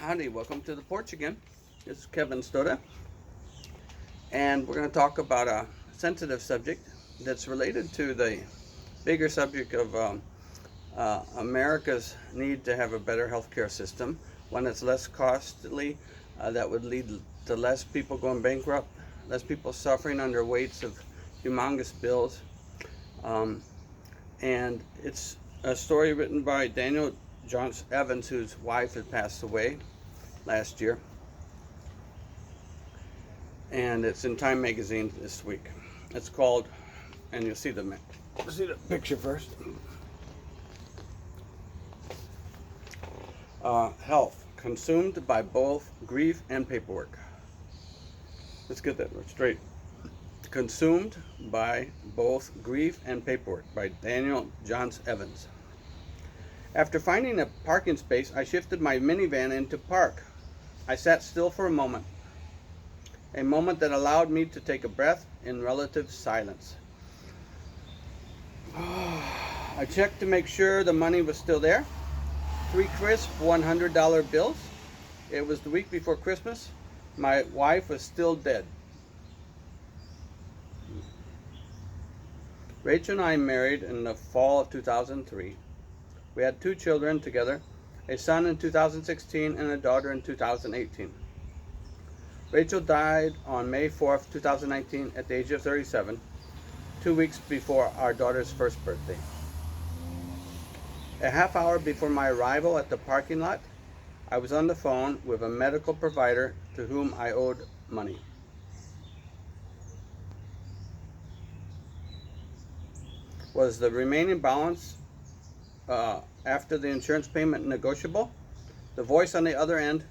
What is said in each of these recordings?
Howdy, welcome to the porch again. This is Kevin Stoda, and we're going to talk about a sensitive subject that's related to the bigger subject of America's need to have a better healthcare system, one that's less costly, that would lead to less people going bankrupt, less people suffering under weights of humongous bills. And it's a story written by Jonce Evans, whose wife had passed away last year, and it's in Time magazine this week. It's called, and you'll see the picture first. Health consumed by both grief and paperwork. Let's get that straight. Consumed by both grief and paperwork by Jonce Evans. After finding a parking space, I shifted my minivan into park. I sat still for a moment that allowed me to take a breath in relative silence. I checked to make sure the money was still there. 3 crisp $100 bills. It was the week before Christmas. My wife was still dead. Rachel and I married in the fall of 2003. We had 2 children together, a son in 2016 and a daughter in 2018. Rachel died on May 4th, 2019 at the age of 37, 2 weeks before our daughter's first birthday. A half hour before my arrival at the parking lot, I was on the phone with a medical provider to whom I owed money. Was the remaining balance after the insurance payment negotiable? The voice on the other end,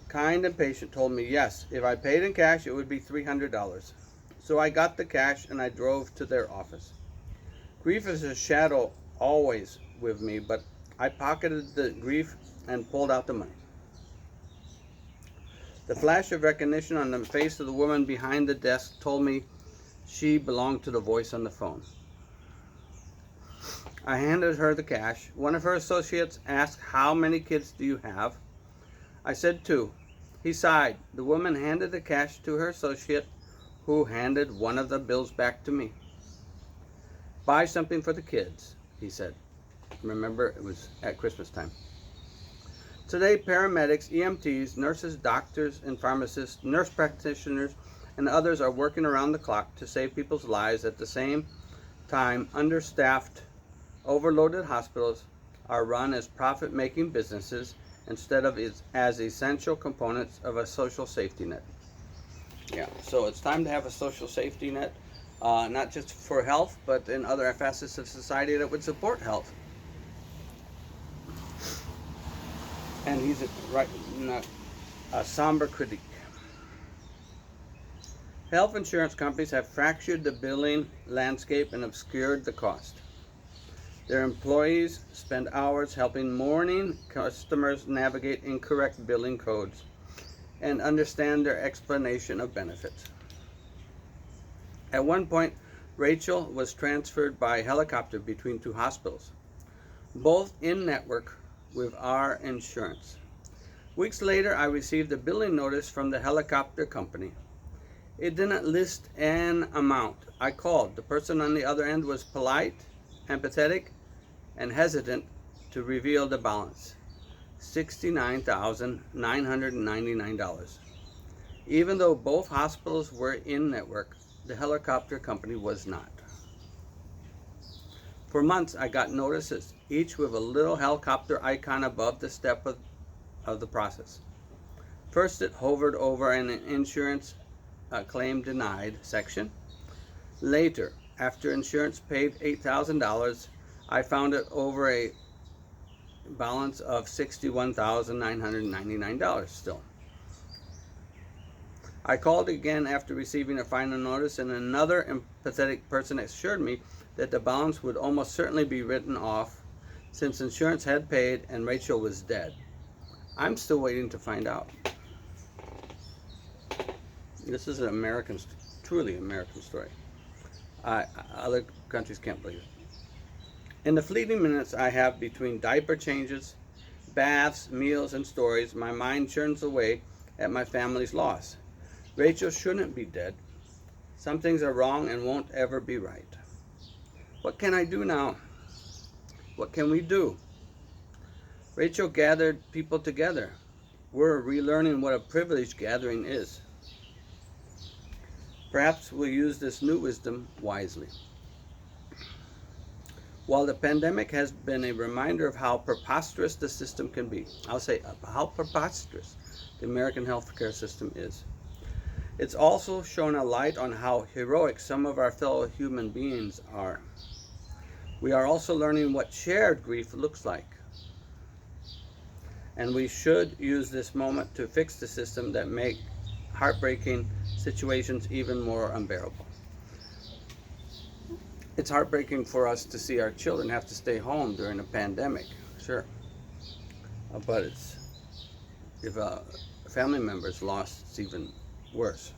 kind and patient, told me yes, if I paid in cash, it would be $300. So I got the cash and I drove to their office. Grief is a shadow always with me, but I pocketed the grief and pulled out the money. The flash of recognition on the face of the woman behind the desk told me she belonged to the voice on the phone. I handed her the cash. One of her associates asked, "How many kids do you have?" I said 2. He sighed. The woman handed the cash to her associate, who handed one of the bills back to me. "Buy something for the kids," he said. Remember, it was at Christmas time. Today, paramedics, EMTs, nurses, doctors, and pharmacists, nurse practitioners, and others are working around the clock to save people's lives. At the same time, understaffed, overloaded hospitals are run as profit-making businesses instead of as essential components of a social safety net. Yeah, so it's time to have a social safety net, not just for health, but in other facets of society that would support health. And he's a somber critic. Health insurance companies have fractured the billing landscape and obscured the cost. Their employees spend hours helping mourning customers navigate incorrect billing codes and understand their explanation of benefits. At one point, Rachel was transferred by helicopter between 2 hospitals, both in-network with our insurance. Weeks later, I received a billing notice from the helicopter company. It didn't list an amount. I called. The person on the other end was polite, empathetic, and hesitant to reveal the balance, $69,999. Even though both hospitals were in network, the helicopter company was not. For months, I got notices, each with a little helicopter icon above the step of the process. First, it hovered over an insurance claim denied section. Later, after insurance paid $8,000, I found it over a balance of $61,999 still. I called again after receiving a final notice, and another empathetic person assured me that the balance would almost certainly be written off since insurance had paid and Rachel was dead. I'm still waiting to find out. This is an truly American story. Other countries can't believe it. In the fleeting minutes I have between diaper changes, baths, meals, and stories, my mind churns away at my family's loss. Rachel shouldn't be dead. Some things are wrong and won't ever be right. What can I do now? What can we do? Rachel gathered people together. We're relearning what a privileged gathering is. Perhaps we'll use this new wisdom wisely. While the pandemic has been a reminder of how preposterous the system can be, I'll say how preposterous the American healthcare system is, it's also shown a light on how heroic some of our fellow human beings are. We are also learning what shared grief looks like. And we should use this moment to fix the system that make heartbreaking situations even more unbearable. It's heartbreaking for us to see our children have to stay home during a pandemic, sure. But if a family member is lost, it's even worse.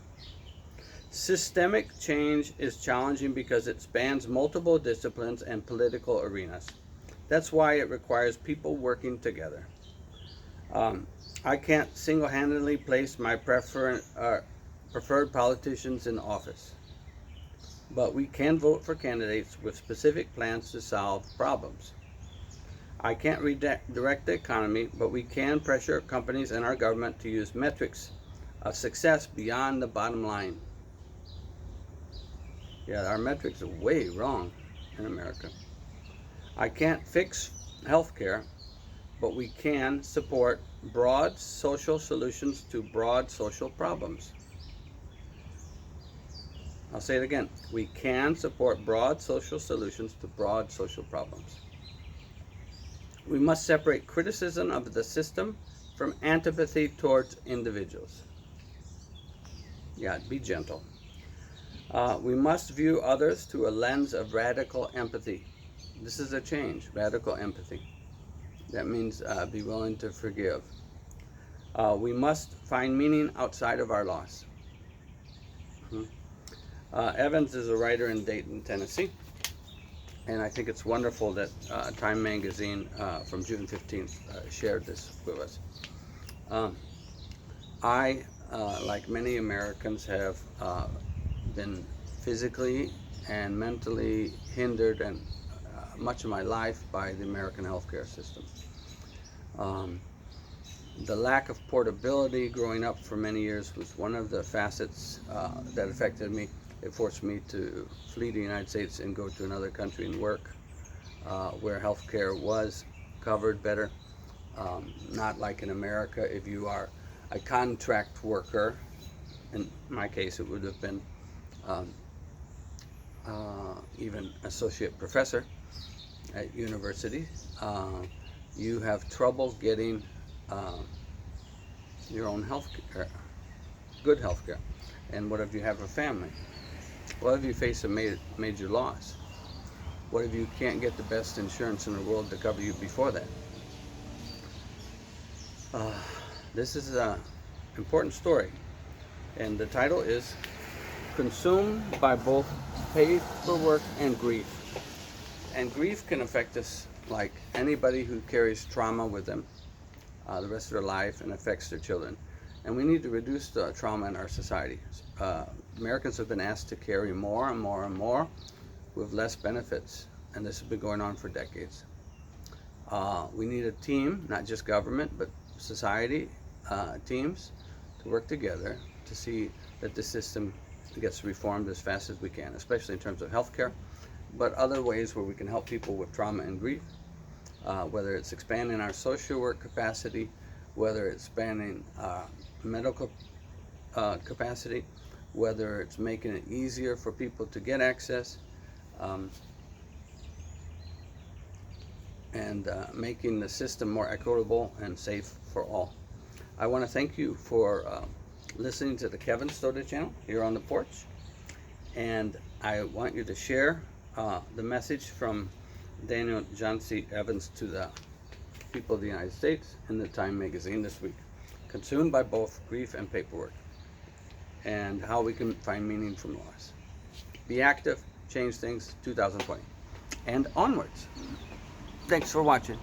Systemic change is challenging because it spans multiple disciplines and political arenas. That's why it requires people working together. I can't single-handedly place my preferred politicians in office, but we can vote for candidates with specific plans to solve problems. I can't redirect the economy, but we can pressure companies and our government to use metrics of success beyond the bottom line. Yeah, our metrics are way wrong in America. I can't fix healthcare, but we can support broad social solutions to broad social problems. I'll say it again. We can support broad social solutions to broad social problems. We must separate criticism of the system from antipathy towards individuals. Yeah, be gentle. We must view others through a lens of radical empathy. This is a change, radical empathy. That means be willing to forgive. We must find meaning outside of our loss. Evans is a writer in Dayton, Tennessee, and I think it's wonderful that Time magazine from June 15th shared this with us. I, like many Americans, have been physically and mentally hindered and much of my life by the American healthcare system. The lack of portability growing up for many years was one of the facets that affected me. It forced me to flee the United States and go to another country and work where healthcare was covered better. Not like in America, if you are a contract worker, in my case it would have been even associate professor at university, you have trouble getting your own health care, good health care. And what if you have a family? What if you face a major loss? What if you can't get the best insurance in the world to cover you before that? This is an important story, and the title is Consumed by Both Paperwork and Grief. And grief can affect us like anybody who carries trauma with them the rest of their life and affects their children. And we need to reduce the trauma in our society. Americans have been asked to carry more and more and more with less benefits, and this has been going on for decades. We need a team, not just government, but society teams to work together to see that the system gets reformed as fast as we can, especially in terms of healthcare, but other ways where we can help people with trauma and grief, whether it's expanding our social work capacity, whether it's expanding medical capacity, whether it's making it easier for people to get access, and making the system more equitable and safe for all. I want to thank you for listening to the Kevin Stoda channel here on the porch, and I want you to share the message from Daniel Jonce Evans to the people of the United States in the Time magazine this week. Consumed by both grief and paperwork, and how we can find meaning from loss. Be active, change things, 2020, and onwards. Thanks for watching.